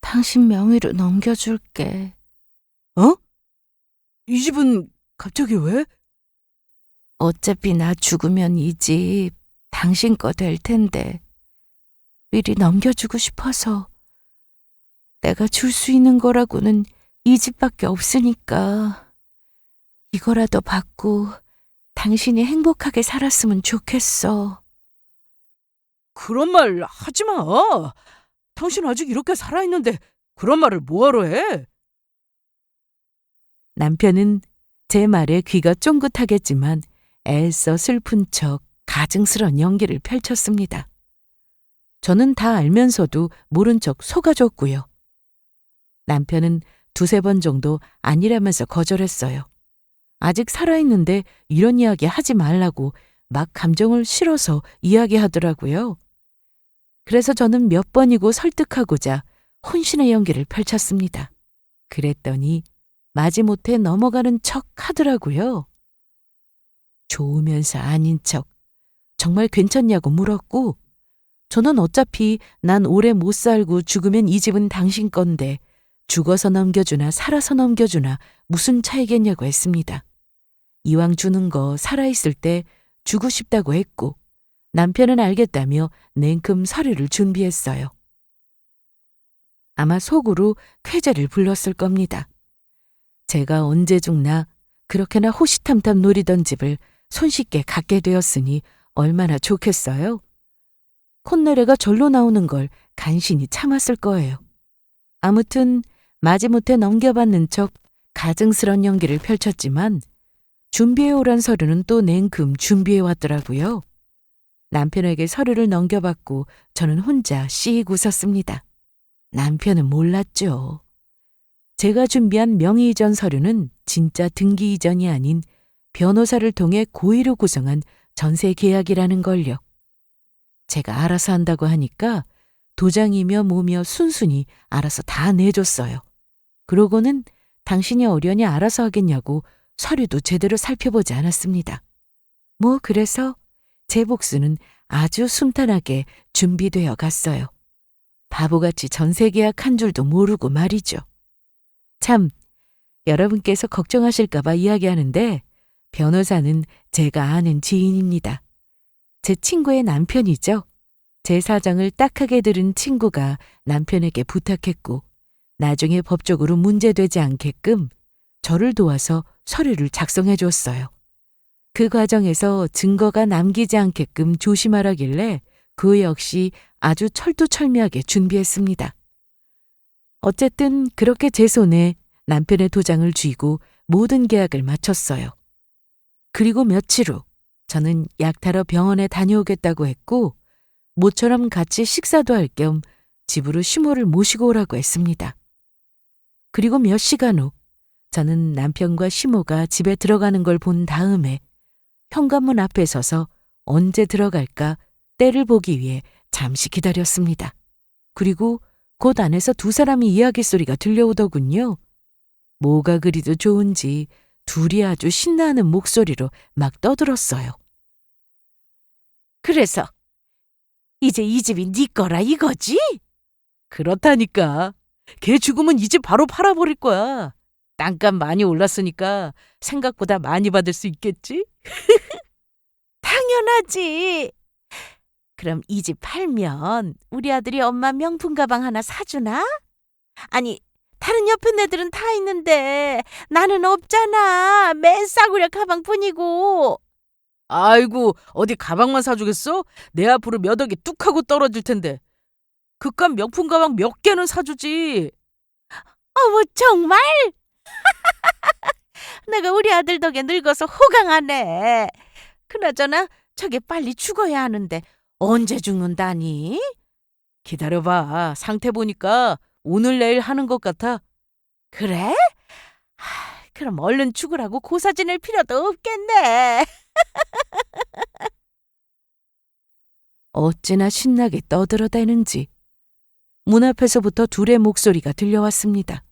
당신 명의로 넘겨줄게. 어? 이 집은 갑자기 왜? 어차피 나 죽으면 이 집 당신 거 될 텐데 미리 넘겨주고 싶어서. 내가 줄 수 있는 거라고는 이 집밖에 없으니까 이거라도 받고 당신이 행복하게 살았으면 좋겠어. 그런 말 하지 마. 당신 아직 이렇게 살아있는데 그런 말을 뭐하러 해? 남편은 제 말에 귀가 쫑긋하겠지만 애써 슬픈 척 가증스런 연기를 펼쳤습니다. 저는 다 알면서도 모른 척 속아줬고요. 남편은 두세 번 정도 아니라면서 거절했어요. 아직 살아있는데 이런 이야기 하지 말라고 막 감정을 실어서 이야기하더라고요. 그래서 저는 몇 번이고 설득하고자 혼신의 연기를 펼쳤습니다. 그랬더니 마지못해 넘어가는 척 하더라고요. 좋으면서 아닌 척 정말 괜찮냐고 물었고 저는 어차피 난 오래 못 살고 죽으면 이 집은 당신 건데 죽어서 넘겨주나 살아서 넘겨주나 무슨 차이겠냐고 했습니다. 이왕 주는 거 살아있을 때 주고 싶다고 했고 남편은 알겠다며 냉큼 서류를 준비했어요. 아마 속으로 쾌재를 불렀을 겁니다. 제가 언제 죽나 그렇게나 호시탐탐 노리던 집을 손쉽게 갖게 되었으니 얼마나 좋겠어요. 콧노래가 절로 나오는 걸 간신히 참았을 거예요. 아무튼 마지못해 넘겨받는 척 가증스런 연기를 펼쳤지만 준비해오란 서류는 또 냉큼 준비해왔더라고요. 남편에게 서류를 넘겨받고 저는 혼자 씩 웃었습니다. 남편은 몰랐죠. 제가 준비한 명의 이전 서류는 진짜 등기 이전이 아닌 변호사를 통해 고의로 구성한 전세 계약이라는 걸요. 제가 알아서 한다고 하니까 도장이며 뭐며 순순히 알아서 다 내줬어요. 그러고는 당신이 어련히 알아서 하겠냐고 서류도 제대로 살펴보지 않았습니다. 뭐 그래서 제 복수는 아주 순탄하게 준비되어 갔어요. 바보같이 전세 계약 한 줄도 모르고 말이죠. 참, 여러분께서 걱정하실까 봐 이야기하는데 변호사는 제가 아는 지인입니다. 제 친구의 남편이죠. 제 사정을 딱하게 들은 친구가 남편에게 부탁했고 나중에 법적으로 문제되지 않게끔 저를 도와서 서류를 작성해 줬어요. 그 과정에서 증거가 남기지 않게끔 조심하라길래 그 역시 아주 철두철미하게 준비했습니다. 어쨌든 그렇게 제 손에 남편의 도장을 쥐고 모든 계약을 마쳤어요. 그리고 며칠 후 저는 약 타러 병원에 다녀오겠다고 했고 모처럼 같이 식사도 할 겸 집으로 시모를 모시고 오라고 했습니다. 그리고 몇 시간 후 저는 남편과 시모가 집에 들어가는 걸 본 다음에 현관문 앞에 서서 언제 들어갈까 때를 보기 위해 잠시 기다렸습니다. 그리고 곧 안에서 두 사람이 이야기 소리가 들려오더군요. 뭐가 그리도 좋은지 둘이 아주 신나는 목소리로 막 떠들었어요. 그래서 이제 이 집이 네 거라 이거지? 그렇다니까. 걔 죽으면 이 집 바로 팔아버릴 거야. 땅값 많이 올랐으니까 생각보다 많이 받을 수 있겠지? 당연하지. 그럼 이 집 팔면 우리 아들이 엄마 명품 가방 하나 사주나? 아니, 다른 옆에 애들은 다 있는데 나는 없잖아. 맨 싸구려 가방뿐이고. 아이고, 어디 가방만 사주겠어? 내 앞으로 몇 억이 뚝 하고 떨어질 텐데. 그깟 명품 가방 몇 개는 사주지. 어머, 정말? 내가 우리 아들 덕에 늙어서 호강하네. 그나저나 저게 빨리 죽어야 하는데 언제 죽는다니? 기다려봐. 상태 보니까 오늘 내일 하는 것 같아. 그래? 그럼 얼른 죽으라고 고사 지낼 필요도 없겠네. 어찌나 신나게 떠들어대는지. 문 앞에서부터 둘의 목소리가 들려왔습니다.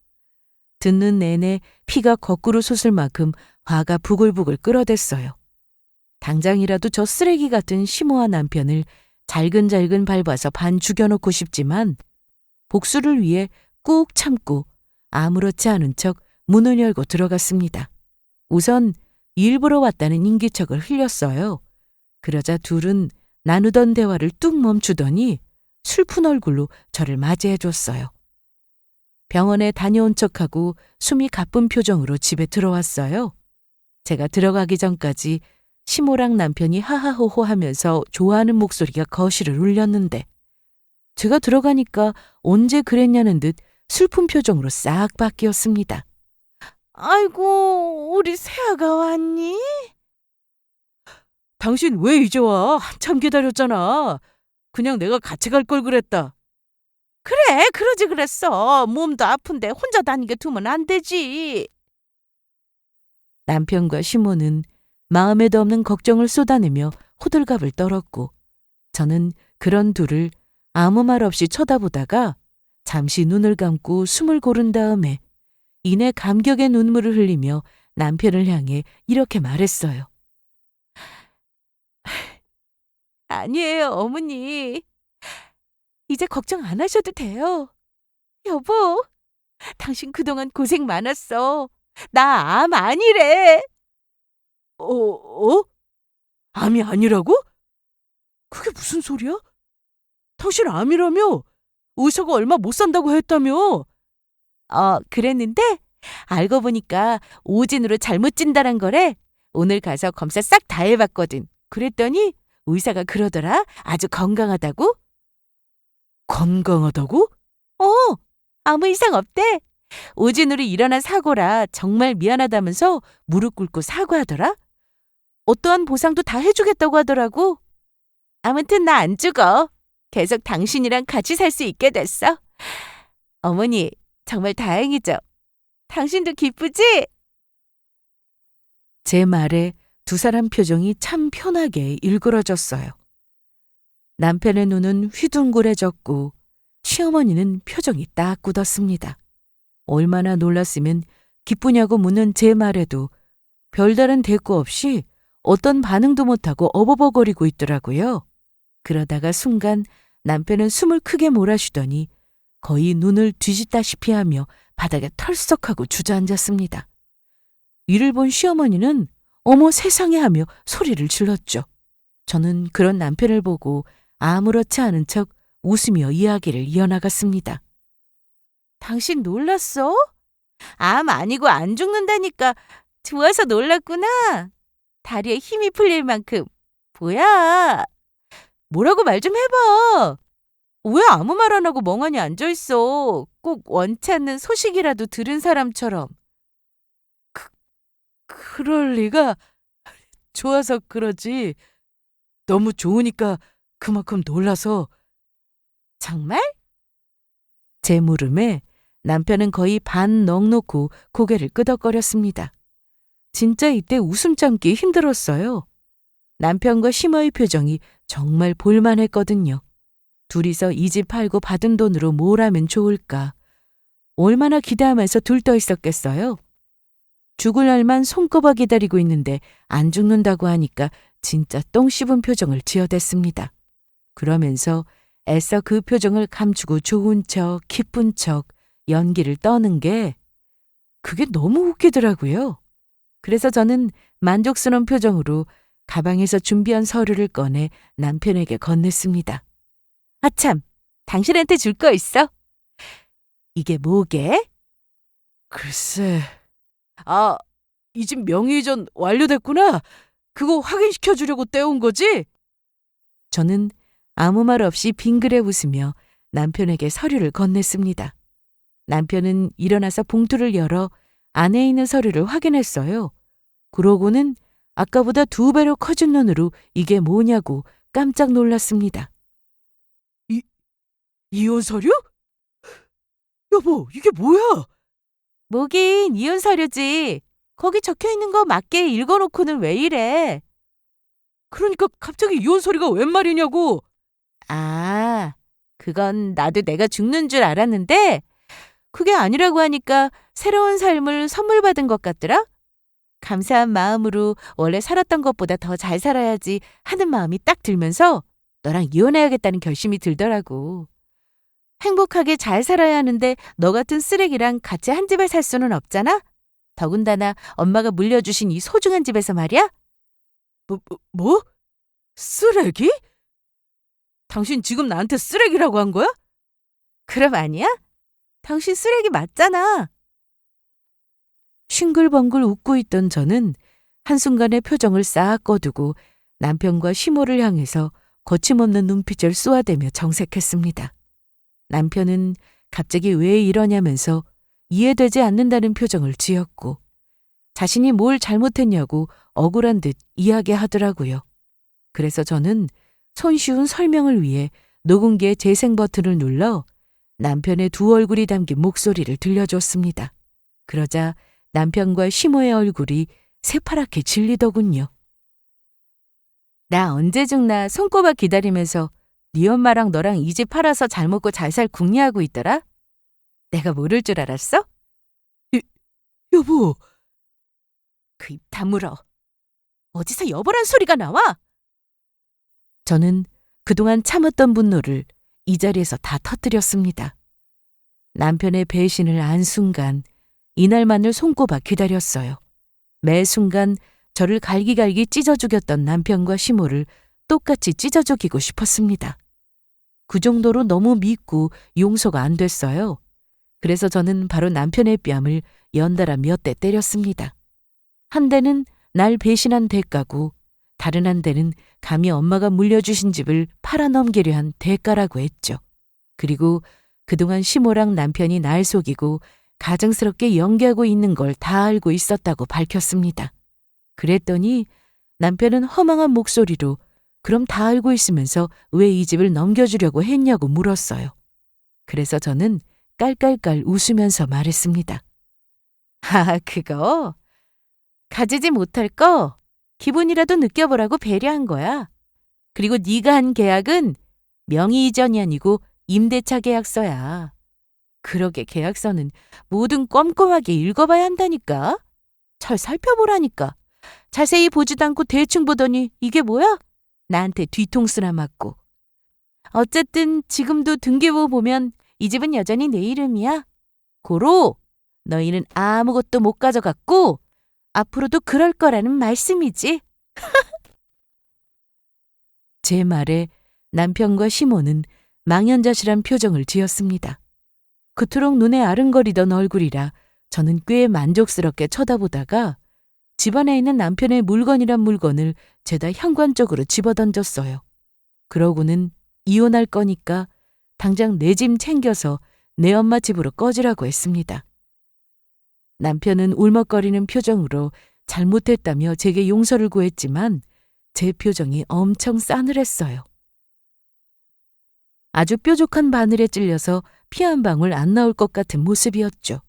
듣는 내내 피가 거꾸로 솟을 만큼 화가 부글부글 끓어댔어요. 당장이라도 저 쓰레기 같은 시모한 남편을 잘근잘근 밟아서 반 죽여놓고 싶지만 복수를 위해 꾹 참고 아무렇지 않은 척 문을 열고 들어갔습니다. 우선 일부러 왔다는 인기척을 흘렸어요. 그러자 둘은 나누던 대화를 뚝 멈추더니 슬픈 얼굴로 저를 맞이해줬어요. 병원에 다녀온 척하고 숨이 가쁜 표정으로 집에 들어왔어요. 제가 들어가기 전까지 시모랑 남편이 하하호호 하면서 좋아하는 목소리가 거실을 울렸는데 제가 들어가니까 언제 그랬냐는 듯 슬픈 표정으로 싹 바뀌었습니다. 아이고, 우리 세아가 왔니? 당신 왜 이제 와? 한참 기다렸잖아. 그냥 내가 같이 갈 걸 그랬다. 그래, 그러지 그랬어. 몸도 아픈데 혼자 다니게 두면 안 되지. 남편과 시모는 마음에도 없는 걱정을 쏟아내며 호들갑을 떨었고 저는 그런 둘을 아무 말 없이 쳐다보다가 잠시 눈을 감고 숨을 고른 다음에 이내 감격의 눈물을 흘리며 남편을 향해 이렇게 말했어요. 아니에요, 어머니. 이제 걱정 안 하셔도 돼요. 여보, 당신 그동안 고생 많았어. 나 암 아니래. 어? 암이 아니라고? 그게 무슨 소리야? 당신 암이라며? 의사가 얼마 못 산다고 했다며? 그랬는데 알고 보니까 오진으로 잘못 진단한 거래. 오늘 가서 검사 싹 다 해봤거든. 그랬더니 의사가 그러더라. 아주 건강하다고. 건강하다고? 아무 이상 없대. 오진으로 일어난 사고라 정말 미안하다면서 무릎 꿇고 사과하더라. 어떠한 보상도 다 해주겠다고 하더라고. 아무튼 나 안 죽어. 계속 당신이랑 같이 살 수 있게 됐어. 어머니, 정말 다행이죠. 당신도 기쁘지? 제 말에 두 사람 표정이 참 편하게 일그러졌어요. 남편의 눈은 휘둥그레졌고 시어머니는 표정이 딱 굳었습니다. 얼마나 놀랐으면 기쁘냐고 묻는 제 말에도 별다른 대꾸 없이 어떤 반응도 못하고 어버버거리고 있더라고요. 그러다가 순간 남편은 숨을 크게 몰아쉬더니 거의 눈을 뒤집다시피 하며 바닥에 털썩하고 주저앉았습니다. 이를 본 시어머니는 어머 세상에 하며 소리를 질렀죠. 저는 그런 남편을 보고 아무렇지 않은 척 웃으며 이야기를 이어나갔습니다. 당신 놀랐어? 암 아니고 안 죽는다니까 좋아서 놀랐구나. 다리에 힘이 풀릴 만큼. 뭐야? 뭐라고 말 좀 해봐. 왜 아무 말 안 하고 멍하니 앉아있어? 꼭 원치 않는 소식이라도 들은 사람처럼. 그럴 리가. 좋아서 그러지. 너무 좋으니까 그만큼 놀라서. 정말? 제 물음에 남편은 거의 반 넋놓고 고개를 끄덕거렸습니다. 진짜 이때 웃음 참기 힘들었어요. 남편과 시모의 표정이 정말 볼만했거든요. 둘이서 이 집 팔고 받은 돈으로 뭘 하면 좋을까? 얼마나 기대하면서 들떠 있었겠어요? 죽을 날만 손꼽아 기다리고 있는데 안 죽는다고 하니까 진짜 똥 씹은 표정을 지어댔습니다. 그러면서 애써 그 표정을 감추고 좋은 척, 기쁜 척, 연기를 떠는 게 그게 너무 웃기더라고요. 그래서 저는 만족스러운 표정으로 가방에서 준비한 서류를 꺼내 남편에게 건넸습니다. 아참, 당신한테 줄 거 있어? 이게 뭐게? 글쎄. 아, 이 집 명의이전 완료됐구나. 그거 확인시켜 주려고 떼온 거지? 저는 아무 말 없이 빙그레 웃으며 남편에게 서류를 건넸습니다. 남편은 일어나서 봉투를 열어 안에 있는 서류를 확인했어요. 그러고는 아까보다 2배로 커진 눈으로 이게 뭐냐고 깜짝 놀랐습니다. 이혼 서류? 여보, 이게 뭐야? 뭐긴 이혼 서류지. 거기 적혀 있는 거 맞게 읽어놓고는 왜 이래? 그러니까 갑자기 이혼 소리가 웬 말이냐고. 아, 그건 나도 내가 죽는 줄 알았는데 그게 아니라고 하니까 새로운 삶을 선물 받은 것 같더라? 감사한 마음으로 원래 살았던 것보다 더 잘 살아야지 하는 마음이 딱 들면서 너랑 이혼해야겠다는 결심이 들더라고. 행복하게 잘 살아야 하는데 너 같은 쓰레기랑 같이 한 집에 살 수는 없잖아? 더군다나 엄마가 물려주신 이 소중한 집에서 말이야? 뭐? 쓰레기? 당신 지금 나한테 쓰레기라고 한 거야? 그럼 아니야? 당신 쓰레기 맞잖아. 싱글벙글 웃고 있던 저는 한순간에 표정을 싹 꺼두고 남편과 시모를 향해서 거침없는 눈빛을 쏘아대며 정색했습니다. 남편은 갑자기 왜 이러냐면서 이해되지 않는다는 표정을 지었고 자신이 뭘 잘못했냐고 억울한 듯 이야기하더라고요. 그래서 저는 손쉬운 설명을 위해 녹음기의 재생 버튼을 눌러 남편의 두 얼굴이 담긴 목소리를 들려줬습니다. 그러자 남편과 시모의 얼굴이 새파랗게 질리더군요. 나 언제 죽나 손꼽아 기다리면서 네 엄마랑 너랑 이 집 팔아서 잘 먹고 잘 살 궁리하고 있더라? 내가 모를 줄 알았어? 여보, 그 입 다물어. 어디서 여보란 소리가 나와? 저는 그동안 참았던 분노를 이 자리에서 다 터뜨렸습니다. 남편의 배신을 안 순간 이날만을 손꼽아 기다렸어요. 매 순간 저를 갈기갈기 찢어 죽였던 남편과 시모를 똑같이 찢어 죽이고 싶었습니다. 그 정도로 너무 밉고 용서가 안 됐어요. 그래서 저는 바로 남편의 뺨을 연달아 몇 대 때렸습니다. 한 대는 날 배신한 대가고 다른 한 대는 감히 엄마가 물려주신 집을 팔아넘기려 한 대가라고 했죠. 그리고 그동안 시모랑 남편이 날 속이고 가증스럽게 연기하고 있는 걸 다 알고 있었다고 밝혔습니다. 그랬더니 남편은 허망한 목소리로 그럼 다 알고 있으면서 왜 이 집을 넘겨주려고 했냐고 물었어요. 그래서 저는 깔깔깔 웃으면서 말했습니다. 아, 그거? 가지지 못할 거 기분이라도 느껴보라고 배려한 거야. 그리고 네가 한 계약은 명의 이전이 아니고 임대차 계약서야. 그러게 계약서는 뭐든 꼼꼼하게 읽어봐야 한다니까. 잘 살펴보라니까. 자세히 보지도 않고 대충 보더니 이게 뭐야? 나한테 뒤통수나 맞고. 어쨌든 지금도 등기부 보면 이 집은 여전히 내 이름이야. 고로 너희는 아무것도 못 가져갔고 앞으로도 그럴 거라는 말씀이지. 제 말에 남편과 시모는 망연자실한 표정을 지었습니다. 그토록 눈에 아른거리던 얼굴이라 저는 꽤 만족스럽게 쳐다보다가 집안에 있는 남편의 물건이란 물건을 죄다 현관 쪽으로 집어던졌어요. 그러고는 이혼할 거니까 당장 내 짐 챙겨서 내 엄마 집으로 꺼지라고 했습니다. 남편은 울먹거리는 표정으로 잘못했다며 제게 용서를 구했지만 제 표정이 엄청 싸늘했어요. 아주 뾰족한 바늘에 찔려서 피 한 방울 안 나올 것 같은 모습이었죠.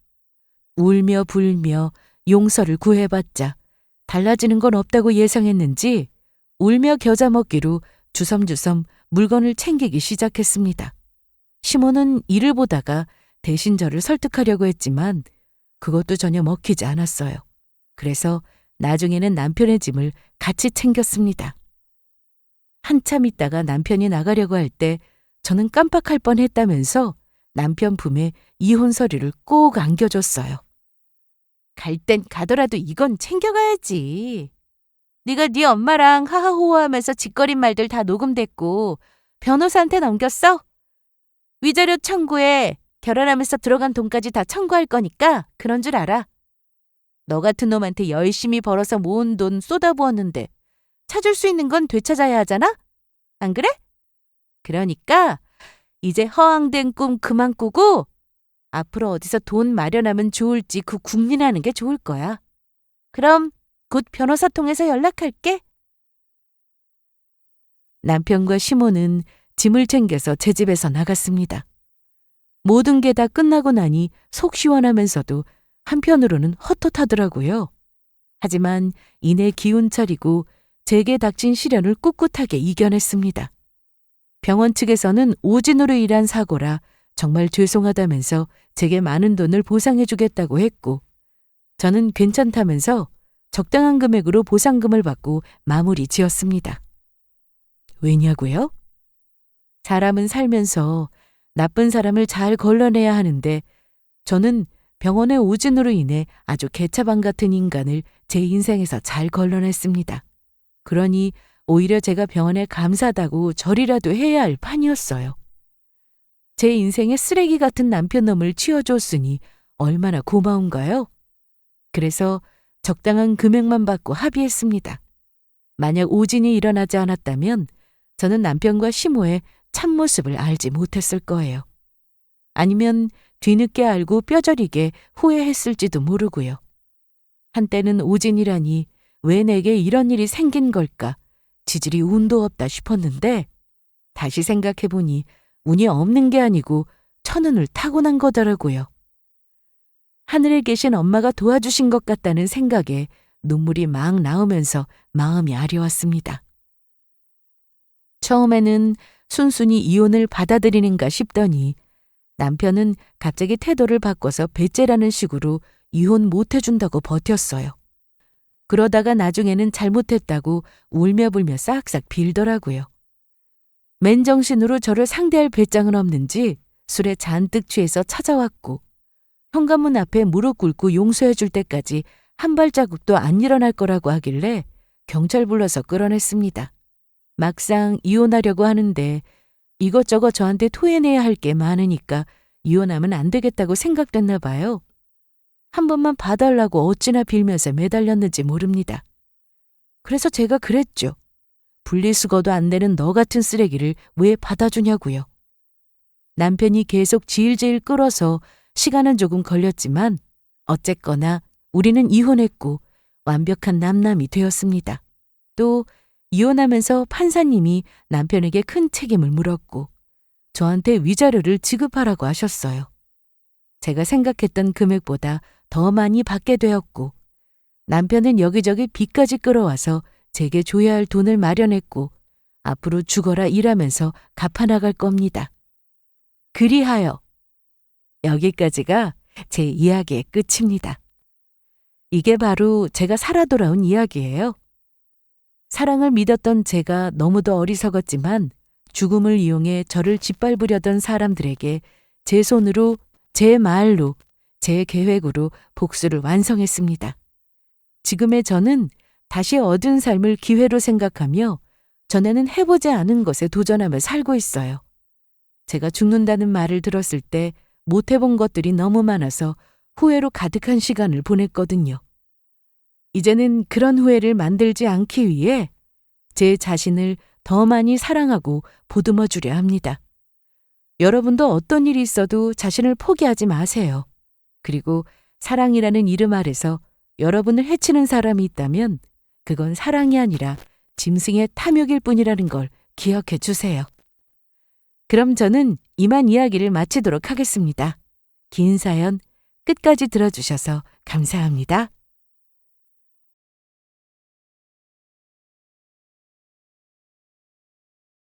울며 불며 용서를 구해봤자 달라지는 건 없다고 예상했는지 울며 겨자 먹기로 주섬주섬 물건을 챙기기 시작했습니다. 시몬은 이를 보다가 대신 저를 설득하려고 했지만 그것도 전혀 먹히지 않았어요. 그래서 나중에는 남편의 짐을 같이 챙겼습니다. 한참 있다가 남편이 나가려고 할 때 저는 깜빡할 뻔했다면서 남편 품에 이혼 서류를 꼭 안겨줬어요. 갈 땐 가더라도 이건 챙겨가야지. 네가 네 엄마랑 하하호호하면서 짓거린 말들 다 녹음됐고 변호사한테 넘겼어? 위자료 청구에 결혼하면서 들어간 돈까지 다 청구할 거니까 그런 줄 알아. 너 같은 놈한테 열심히 벌어서 모은 돈 쏟아부었는데 찾을 수 있는 건 되찾아야 하잖아? 안 그래? 그러니까 이제 허황된 꿈 그만 꾸고 앞으로 어디서 돈 마련하면 좋을지 그 궁리하는 게 좋을 거야. 그럼 곧 변호사 통해서 연락할게. 남편과 시몬은 짐을 챙겨서 제 집에서 나갔습니다. 모든 게 다 끝나고 나니 속 시원하면서도 한편으로는 헛헛하더라고요. 하지만 이내 기운 차리고 제게 닥친 시련을 꿋꿋하게 이겨냈습니다. 병원 측에서는 오진으로 인한 사고라 정말 죄송하다면서 제게 많은 돈을 보상해주겠다고 했고 저는 괜찮다면서 적당한 금액으로 보상금을 받고 마무리 지었습니다. 왜냐고요? 사람은 살면서 나쁜 사람을 잘 걸러내야 하는데 저는 병원의 오진으로 인해 아주 개차반 같은 인간을 제 인생에서 잘 걸러냈습니다. 그러니 오히려 제가 병원에 감사하다고 절이라도 해야 할 판이었어요. 제 인생에 쓰레기 같은 남편 놈을 치워줬으니 얼마나 고마운가요? 그래서 적당한 금액만 받고 합의했습니다. 만약 오진이 일어나지 않았다면 저는 남편과 시모의 참모습을 알지 못했을 거예요. 아니면 뒤늦게 알고 뼈저리게 후회했을지도 모르고요. 한때는 오진이라니 왜 내게 이런 일이 생긴 걸까 지질이 운도 없다 싶었는데 다시 생각해보니 운이 없는 게 아니고 천운을 타고난 거더라고요. 하늘에 계신 엄마가 도와주신 것 같다는 생각에 눈물이 막 나오면서 마음이 아려웠습니다. 처음에는 순순히 이혼을 받아들이는가 싶더니 남편은 갑자기 태도를 바꿔서 배째라는 식으로 이혼 못 해준다고 버텼어요. 그러다가 나중에는 잘못했다고 울며불며 싹싹 빌더라고요. 맨정신으로 저를 상대할 배짱은 없는지 술에 잔뜩 취해서 찾아왔고 현관문 앞에 무릎 꿇고 용서해 줄 때까지 한 발자국도 안 일어날 거라고 하길래 경찰 불러서 끌어냈습니다. 막상 이혼하려고 하는데 이것저것 저한테 토해내야 할 게 많으니까 이혼하면 안 되겠다고 생각됐나 봐요. 한 번만 봐달라고 어찌나 빌면서 매달렸는지 모릅니다. 그래서 제가 그랬죠. 분리수거도 안 되는 너 같은 쓰레기를 왜 받아주냐고요. 남편이 계속 질질 끌어서 시간은 조금 걸렸지만 어쨌거나 우리는 이혼했고 완벽한 남남이 되었습니다. 또 이혼하면서 판사님이 남편에게 큰 책임을 물었고 저한테 위자료를 지급하라고 하셨어요. 제가 생각했던 금액보다 더 많이 받게 되었고 남편은 여기저기 빚까지 끌어와서 제게 줘야 할 돈을 마련했고 앞으로 죽어라 일하면서 갚아나갈 겁니다. 그리하여 여기까지가 제 이야기의 끝입니다. 이게 바로 제가 살아 돌아온 이야기예요. 사랑을 믿었던 제가 너무도 어리석었지만 죽음을 이용해 저를 짓밟으려던 사람들에게 제 손으로, 제 말로, 제 계획으로 복수를 완성했습니다. 지금의 저는 다시 얻은 삶을 기회로 생각하며 전에는 해보지 않은 것에 도전하며 살고 있어요. 제가 죽는다는 말을 들었을 때 못 해본 것들이 너무 많아서 후회로 가득한 시간을 보냈거든요. 이제는 그런 후회를 만들지 않기 위해 제 자신을 더 많이 사랑하고 보듬어 주려 합니다. 여러분도 어떤 일이 있어도 자신을 포기하지 마세요. 그리고 사랑이라는 이름 아래서 여러분을 해치는 사람이 있다면 그건 사랑이 아니라 짐승의 탐욕일 뿐이라는 걸 기억해 주세요. 그럼 저는 이만 이야기를 마치도록 하겠습니다. 긴 사연 끝까지 들어주셔서 감사합니다.